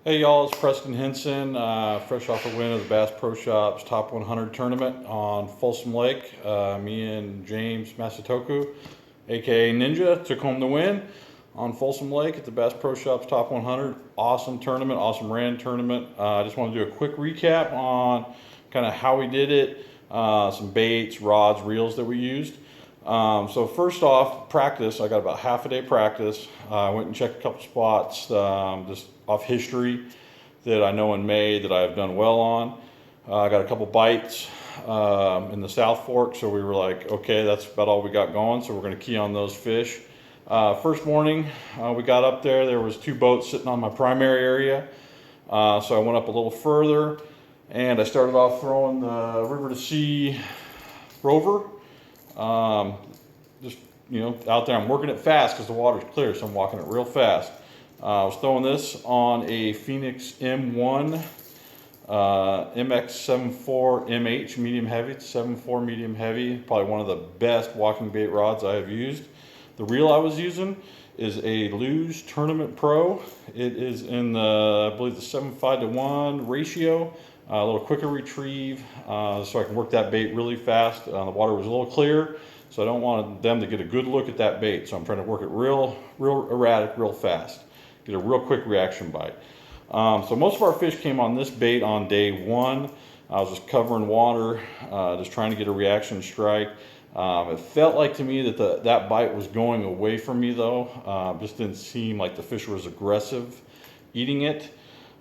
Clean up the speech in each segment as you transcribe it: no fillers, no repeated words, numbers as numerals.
Hey y'all, it's Preston Henson, fresh off a win of the Bass Pro Shops Top 100 tournament on Folsom Lake. Me and James Masatoku, aka Ninja, took home the win on Folsom Lake at the Bass Pro Shops Top 100. Awesome tournament, awesome rand tournament. I just want to do a quick recap on kind of how we did it, some baits, rods, reels that we used. So first off, practice. I got about half a day practice. I went and checked a couple spots, just off history that I know in May that I've done well on. I got a couple bites in the South Fork, so we were like, okay, that's about all we got going, so we're going to key on those fish. First morning, we got up there. There was two boats sitting on my primary area, so I went up a little further, and I started off throwing the River to Sea Rover. Just, out there, I'm working it fast because the water's clear, so I'm walking it real fast. I was throwing this on a Phoenix M1 MX74 MH medium heavy. It's 7.4 medium heavy, probably one of the best walking bait rods I have used. The reel I was using is a Lew's Tournament Pro. It is in the, I believe, the 7.5-to-1 ratio. A little quicker retrieve, so I can work that bait really fast. The water was a little clear, so I don't want them to get a good look at that bait. So I'm trying to work it real erratic, real fast. Get a real quick reaction bite. So most of our fish came on this bait on day one. I was just covering water, just trying to get a reaction strike. It felt like to me that that bite was going away from me though. Just didn't seem like the fish was aggressive eating it.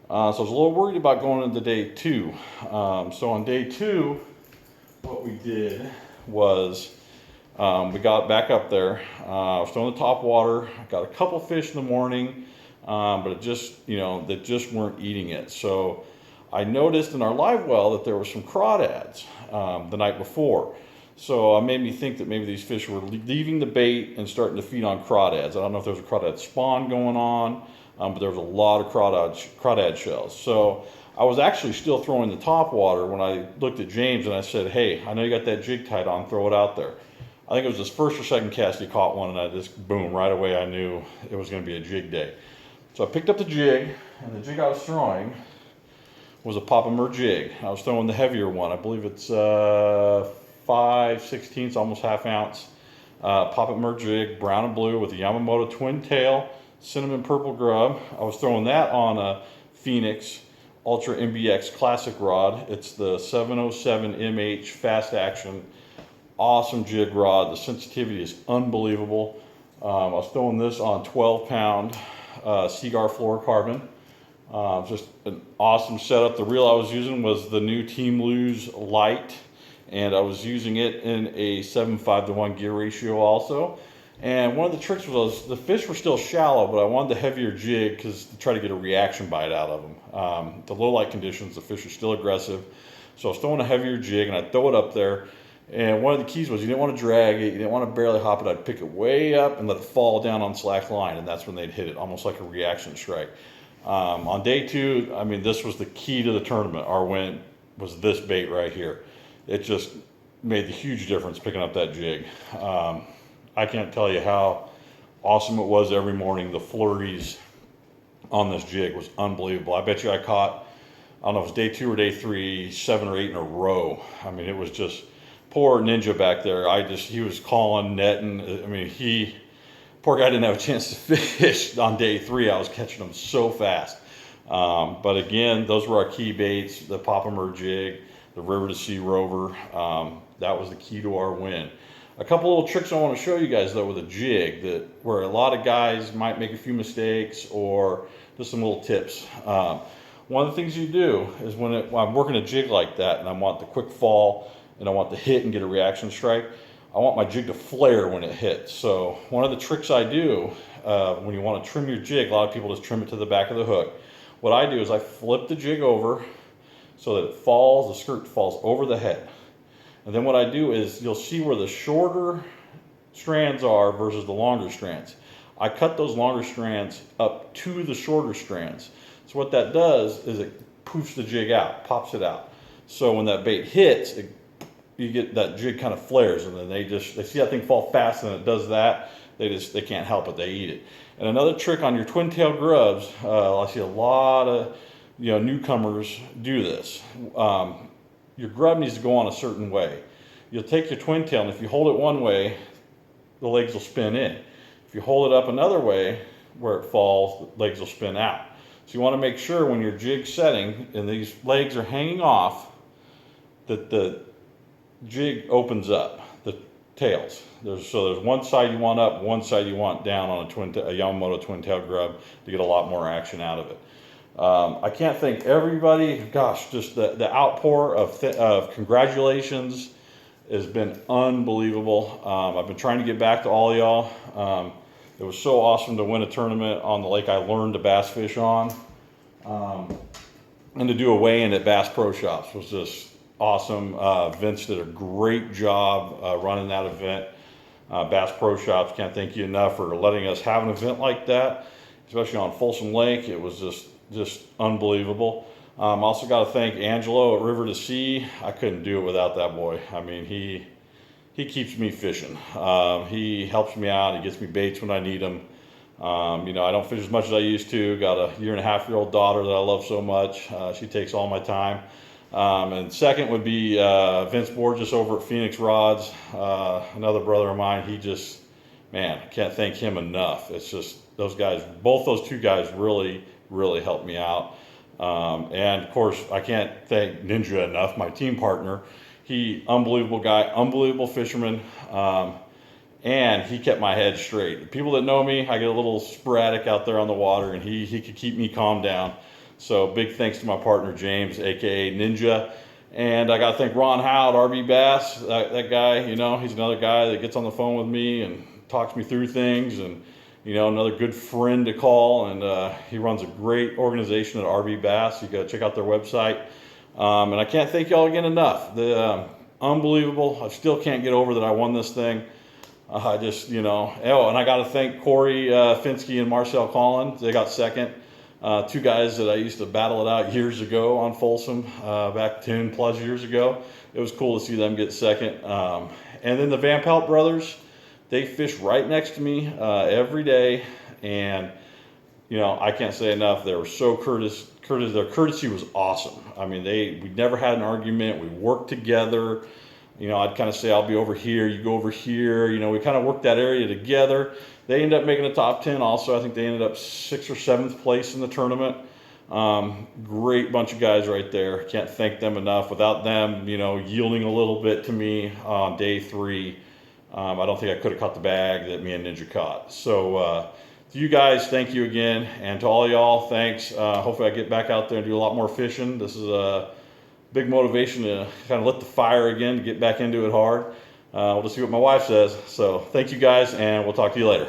So I was a little worried about going into day two. So on day two, what we did was we got back up there. I was throwing the top water. I got a couple fish in the morning, but it just, they just weren't eating it. So I noticed in our live well that there were some crawdads the night before. So it made me think that maybe these fish were leaving the bait and starting to feed on crawdads. I don't know if there was a crawdad spawn going on. But there was a lot of crawdad shells. So I was actually still throwing the top water when I looked at James and I said, hey, I know you got that jig tied on, throw it out there. I think it was his first or second cast he caught one, and I just, boom, right away I knew it was going to be a jig day. So I picked up the jig, and the jig I was throwing was a Papa Murr jig. I was throwing the heavier one. I believe it's 5/16, almost half ounce. Papa Murr jig, brown and blue with a Yamamoto twin tail. Cinnamon purple grub. I was throwing that on a Phoenix Ultra MBX classic rod. It's the 707 MH fast action. Awesome jig rod. The sensitivity is unbelievable. I was throwing this on 12-pound Seaguar fluorocarbon. Just an awesome setup. The reel I was using was the new Team Lew's Light, and I was using it in a 7.5-to-1 gear ratio also. And one of the tricks was the fish were still shallow, but I wanted the heavier jig to try to get a reaction bite out of them. The low light conditions, the fish are still aggressive. So I was throwing a heavier jig and I'd throw it up there. And one of the keys was you didn't want to drag it, you didn't want to barely hop it. I'd pick it way up and let it fall down on slack line, and that's when they'd hit it, almost like a reaction strike. On day two, I mean, this was the key to the tournament. Our win was this bait right here. It just made the huge difference picking up that jig. I can't tell you how awesome it was every morning. The flurries on this jig was unbelievable. I bet you I caught, I don't know if it was day two or day three, 7 or 8 in a row. I mean, it was just poor Ninja back there. He was calling, netting. I mean, poor guy didn't have a chance to fish on day three. I was catching him so fast. But again, those were our key baits, the Papa Murr jig, the River to Sea Rover. That was the key to our win. A couple little tricks I want to show you guys though with a jig where a lot of guys might make a few mistakes, or just some little tips. One of the things you do is when I'm working a jig like that and I want the quick fall and I want the hit and get a reaction strike, I want my jig to flare when it hits. So one of the tricks I do when you want to trim your jig, a lot of people just trim it to the back of the hook. What I do is I flip the jig over so that it falls, the skirt falls over the head. And then what I do is you'll see where the shorter strands are versus the longer strands. I cut those longer strands up to the shorter strands. So what that does is it poofs the jig out, pops it out. So when that bait hits, it you get that jig kind of flares, and then they see that thing fall fast, and it does that. They can't help it. They eat it. And another trick on your twin tail grubs, I see a lot of newcomers do this. Your grub needs to go on a certain way. You'll take your twin tail, and if you hold it one way, the legs will spin in. If you hold it up another way, where it falls, the legs will spin out. So you want to make sure when your jig setting and these legs are hanging off, that the jig opens up, the tails. So there's one side you want up, one side you want down on a Yamamoto twin tail grub to get a lot more action out of it. I can't thank everybody. Gosh, just the outpour of congratulations has been unbelievable. I've been trying to get back to all y'all. It was so awesome to win a tournament on the lake I learned to bass fish on. And to do a weigh-in at Bass Pro Shops was just awesome. Vince did a great job running that event. Bass Pro Shops, can't thank you enough for letting us have an event like that, especially on Folsom Lake. It was just unbelievable. Also got to thank Angelo at River to Sea. I couldn't do it without that boy. I mean, he keeps me fishing. He helps me out. He gets me baits when I need them. I don't fish as much as I used to. Got a 1.5-year-old daughter that I love so much. She takes all my time. And second would be Vince Borges over at Phoenix Rods, another brother of mine. I can't thank him enough. It's just those guys, both those two guys really, really helped me out. And of course, I can't thank Ninja enough, my team partner. Unbelievable guy, unbelievable fisherman, and he kept my head straight. People that know me, I get a little sporadic out there on the water, and he could keep me calm down. So big thanks to my partner James, aka Ninja. And I got to thank Ron Howe at RB Bass. That guy, he's another guy that gets on the phone with me and talks me through things, and another good friend to call. And he runs a great organization at RB Bass. You got to check out their website. And I can't thank y'all again enough. Unbelievable. I still can't get over that I won this thing. And I got to thank Corey Finsky and Marcel Collins. They got second. Two guys that I used to battle it out years ago on Folsom, back 10 plus years ago. It was cool to see them get second. And then the Van Pelt brothers, they fish right next to me every day. And, I can't say enough. They were so courteous. Their courtesy was awesome. I mean, we never had an argument. We worked together. I'd kind of say, I'll be over here, you go over here. We kind of worked that area together. They ended up making a top 10 also. I think they ended up 6th or 7th place in the tournament. Great bunch of guys right there. Can't thank them enough. Without them, yielding a little bit to me on day 3, I don't think I could have caught the bag that me and Ninja caught. So, to you guys, thank you again. And to all y'all, thanks. Hopefully I get back out there and do a lot more fishing. This is a big motivation to kind of lit the fire again, to get back into it hard. We'll just see what my wife says. So thank you guys, and we'll talk to you later.